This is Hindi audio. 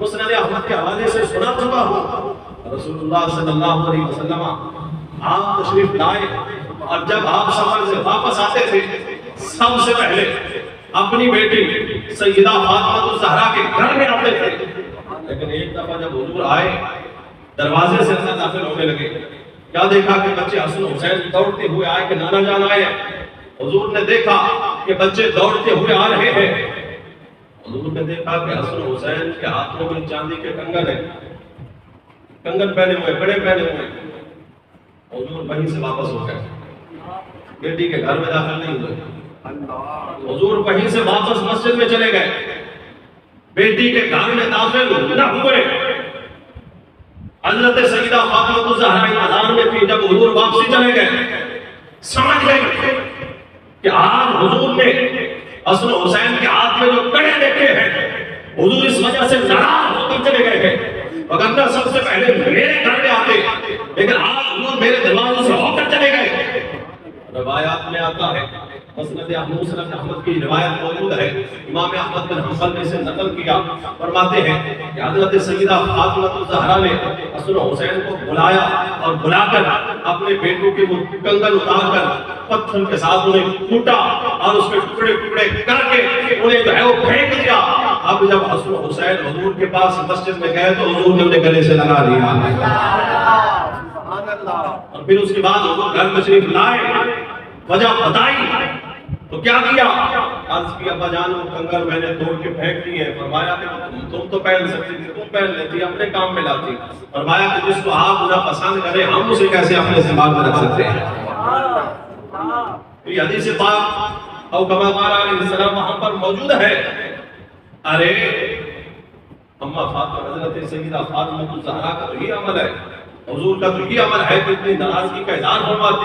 मुस्नद अहमद के हवाले से सुना चुका हूँ। रसूलुल्लाह सल्लल्लाहु अलैहि वसल्लम आप तशरीफ लाए और जब आप सफर से वापस आते थे सबसे पहले अपनी बेटी सैयदा फातिमा ज़हरा के घर में आते थे। लेकिन एक दफा जब हुजूर आए दरवाजे से अंदर दाखिल होने लगे, क्या देखा कि बच्चे हसन हुसैन दौड़ते हुए आए कि नाना जान आए। हुजूर ने देखा कि बच्चे दौड़ते हुए आ रहे हैं। हुजूर ने देखा कि हसन हुसैन के हाथों में चांदी के कंगन है, कंगन पहने हुए, बड़े पहने हुए। हुजूर वहीं से वापस हो गए, बेटी के घर में दाखिल नहीं हुए। हुजूर वहीं से वापस मस्जिद में चले गए, बेटी के घर में दाखिल न हुए। हजरत सईदा फातिमा ज़हरा इंतजार में थी। जब हुजूर वापसी चले गए समझ गए कि आज हुजूर ने हसन हुसैन के हाथ में जो कड़े देखे हैं, हुजूर इस वजह से नाराज होकर चले गए हैं। वरना सबसे पहले मेरे घर में आते, लेकिन आज हुजूर मेरे दरवाजे से होकर चले गए। रिवायात में आता है, मुस्नद अहमद की रिवायत मौजूद है, इमाम अहमद बिन हंबल ने इसे नकल किया। फरमाते हैं कि हज़रत सैयदा फातिमा ज़हरा ने हसन हुसैन को बुलाया और बुलाकर अपने बेटों के वो कंगन उतारकर पत्थर के साथ उन्हें कूटा और उसके टुकड़े टुकड़े करके उन्हें जो है वो फेंक दिया। अब जब हसन हुसैन हुजूर के पास मस्जिद में गए तो हुजूर ने उन्हें गले से लगा दिया। और फिर उसके बाद हुजूर घर में शरीफ लाए, वजह बताई तो क्या किया, अर्ज की अब्बा जान वो कंगन मैंने तोड़ के फेंक दी है। फरमाया कि तुम तो पहन सकती थी, तुम पहन लेती, अपने काम में लाती। फरमाया कि जिसको आप पूरा पसंद करें हम उसे कैसे अपने इस्तेमाल में रख सकते हैं। ये हदीस पाक और कमा अलैहिस्सलाम वहां पर मौजूद है। अरे अम्मा फातिमा हजरत सैयदा फातिमा ज़हरा का तो ये अमल है, हुजूर का तो ये अमल है कि इतनी नाराजगी का इज़हार फरमाते